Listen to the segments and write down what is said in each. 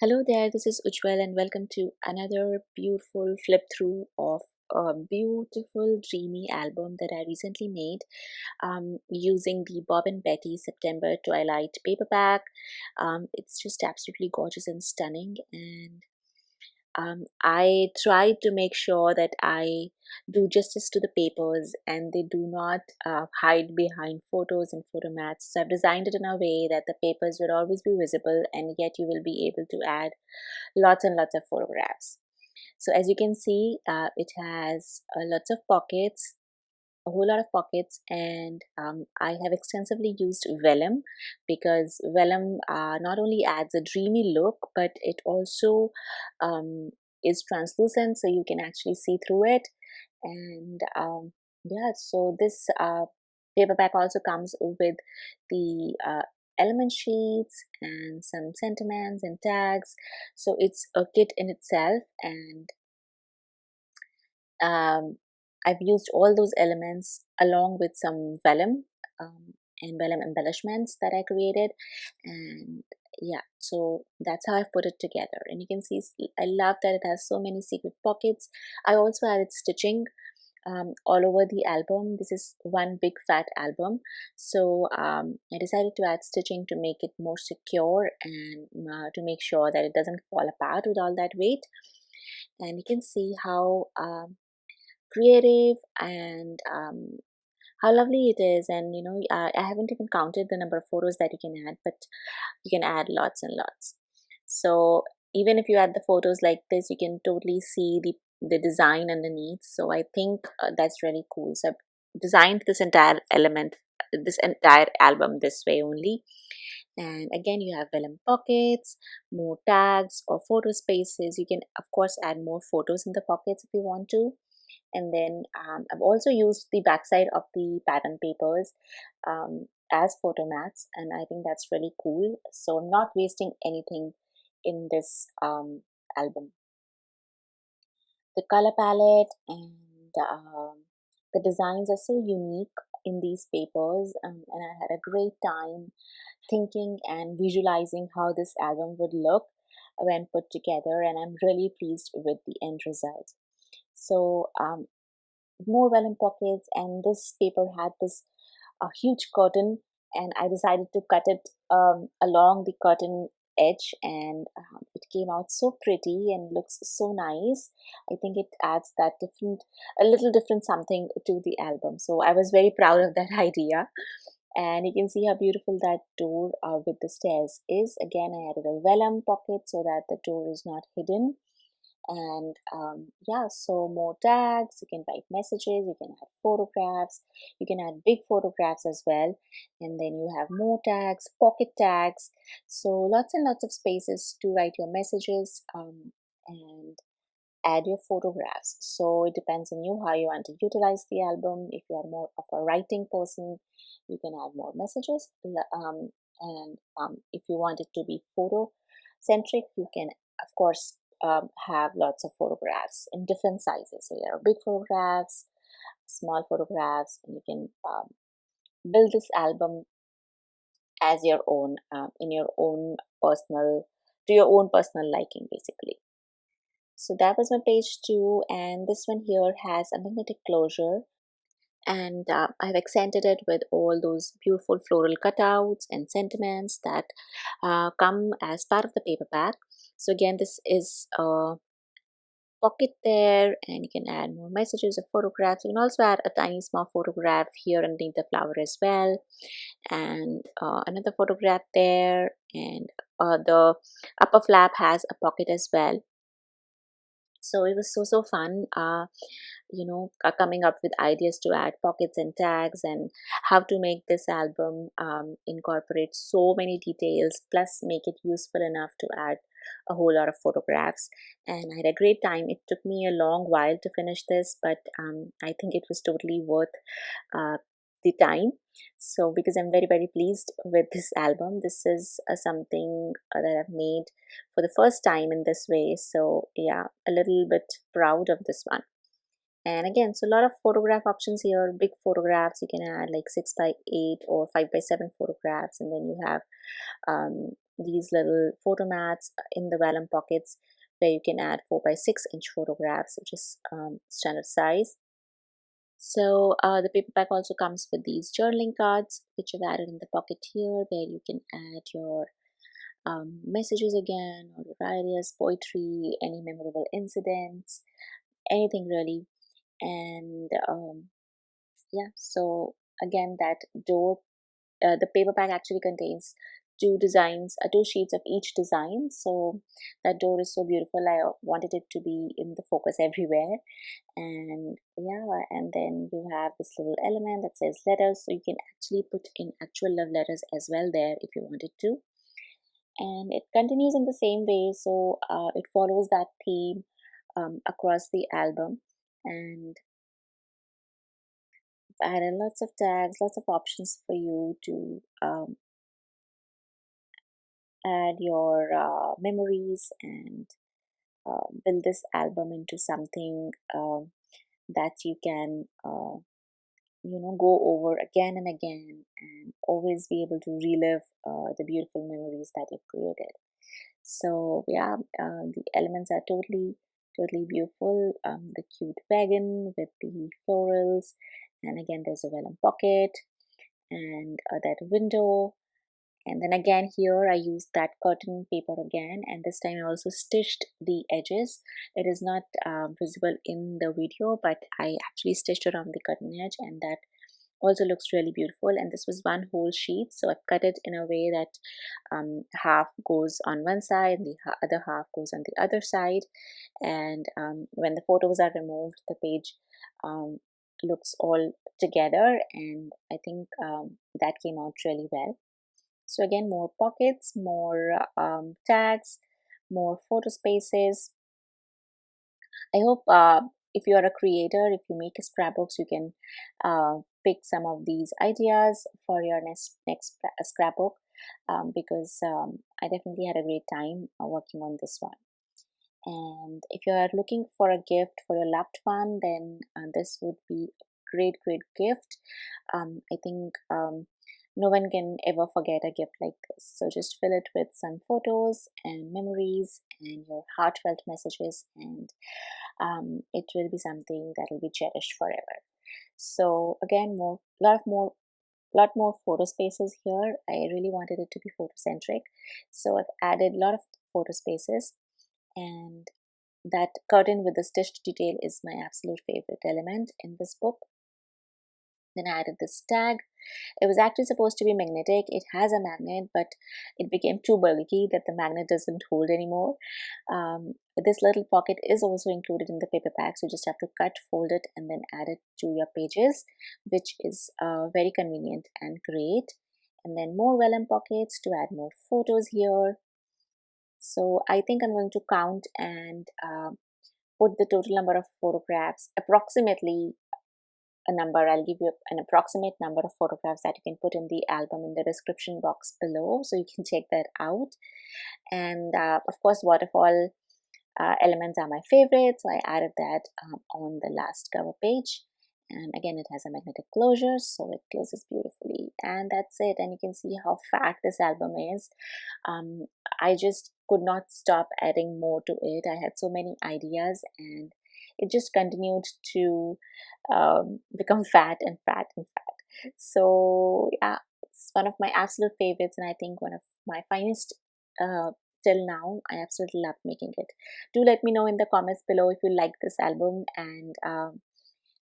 Hello there, this is Ujjwal and welcome to another beautiful flip through of a beautiful dreamy album that I recently made using the Bob and Betty September Twilight paperback. It's just absolutely gorgeous and stunning, and I try to make sure that I do justice to the papers and they do not hide behind photos and photo mats. So I've designed it in a way that the papers will always be visible and yet you will be able to add lots and lots of photographs. So as you can see, it has lots of pockets, a whole lot of pockets, and I have extensively used vellum because vellum not only adds a dreamy look, but it also is translucent, so you can actually see through it. And yeah, so this paperback also comes with the element sheets and some sentiments and tags, so it's a kit in itself. And um, I've used all those elements along with some vellum and vellum embellishments that I created. And yeah, so that's how I've put it together. And you can see I love that it has so many secret pockets. I also added stitching all over the album. This is one big fat album, so I decided to add stitching to make it more secure and to make sure that it doesn't fall apart with all that weight. And you can see how creative and how lovely it is. And I haven't even counted the number of photos that you can add, but you can add lots and lots. So even if you add the photos like this, you can totally see the design underneath. So I think that's really cool. So I've designed this entire element, this entire album this way only. And again, you have vellum pockets, more tags or photo spaces. You can of course add more photos in the pockets if you want to. And then I've also used the backside of the pattern papers as photo mats, and I think that's really cool. So I'm not wasting anything in this album. The color palette and the designs are so unique in these papers, and I had a great time thinking and visualizing how this album would look when put together, and I'm really pleased with the end result. So more vellum pockets, and this paper had this huge curtain, and I decided to cut it along the curtain edge, and it came out so pretty and looks so nice. I think it adds that a little different something to the album, so I was very proud of that idea. And you can see how beautiful that door with the stairs is. Again, I added a vellum pocket so that the door is not hidden. And yeah, so more tags, you can write messages, you can add photographs, you can add big photographs as well. And then you have more tags, pocket tags, so lots and lots of spaces to write your messages and add your photographs. So it depends on you how you want to utilize the album. If you are more of a writing person, you can add more messages, and if you want it to be photo centric, you can of course have lots of photographs in different sizes. So there are big photographs, small photographs, and you can build this album as your own, in your own personal, to your own personal liking basically. So that was my page 2, and this one here has a magnetic closure, and I've accented it with all those beautiful floral cutouts and sentiments that come as part of the paperback. So again, this is a pocket there, and you can add more messages or photographs. You can also add a tiny small photograph here underneath the flower as well, and another photograph there, and the upper flap has a pocket as well. So it was so fun coming up with ideas to add pockets and tags, and how to make this album incorporate so many details plus make it useful enough to add a whole lot of photographs. And I had a great time. It took me a long while to finish this, but I think it was totally worth uh, the time. So because I'm very pleased with this album, this is something that I've made for the first time in this way. So yeah, a little bit proud of this one. And again, so a lot of photograph options here. Big photographs, you can add like 6 by 8 or 5 by 7 photographs. And then you have these little photo mats in the vellum pockets where you can add 4 by 6 inch photographs, which is standard size. So the paper pack also comes with these journaling cards, which I've added in the pocket here, where you can add your messages again, or your ideas, poetry, any memorable incidents, anything really. And yeah, so again, that door, the paper pack actually contains two sheets of each design. So that door is so beautiful. I wanted it to be in the focus everywhere. And yeah, and then you have this little element that says letters, so you can actually put in actual love letters as well there if you wanted to. And it continues in the same way, so it follows that theme across the album. And I added lots of tags, lots of options for you to add your memories and build this album into something that you can go over again and again, and always be able to relive the beautiful memories that you've created. So yeah, the elements are totally beautiful. The cute wagon with the florals, and again there's a vellum pocket, and that window. And then again here I used that curtain paper again, and this time I also stitched the edges. It is not visible in the video, but I actually stitched around the curtain edge, and that also looks really beautiful. And this was one whole sheet, so I've cut it in a way that half goes on one side and the other half goes on the other side. And when the photos are removed, the page looks all together, and I think that came out really well. So again, more pockets, more tags, more photo spaces. I hope if you are a creator, if you make scrapbooks, you can pick some of these ideas for your next scrapbook, because I definitely had a great time working on this one. And if you are looking for a gift for your loved one, then this would be a great gift. I think no one can ever forget a gift like this. So just fill it with some photos and memories and your heartfelt messages, and it will be something that will be cherished forever. So again, lot more photo spaces here. I really wanted it to be photo centric, so I've added a lot of photo spaces. And that curtain with the stitched detail is my absolute favorite element in this book. Then I added this tag. It was actually supposed to be magnetic. It has a magnet, but it became too bulky that the magnet doesn't hold anymore. This little pocket is also included in the paper pack, so you just have to cut, fold it, and then add it to your pages, which is very convenient and great. And then more vellum pockets to add more photos here. So I think I'm going to count and put the total number of photographs, approximately a number. I'll give you an approximate number of photographs that you can put in the album in the description box below, so you can check that out. And of course, waterfall elements are my favorite, so I added that on the last cover page. And again, it has a magnetic closure, so it closes beautifully. And that's it. And you can see how fat this album is. I just could not stop adding more to it. I had so many ideas, and it just continued to become fat and fat and fat. So yeah, it's one of my absolute favorites, and I think one of my finest till now. I absolutely love making it. Do let me know in the comments below if you like this album, and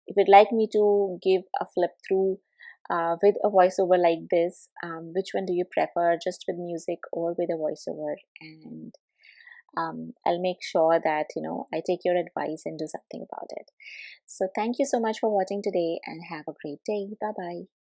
if you'd like me to give a flip through with a voiceover like this. Which one do you prefer, just with music or with a voiceover? And I'll make sure that I take your advice and do something about it. So thank you so much for watching today, and have a great day. Bye bye.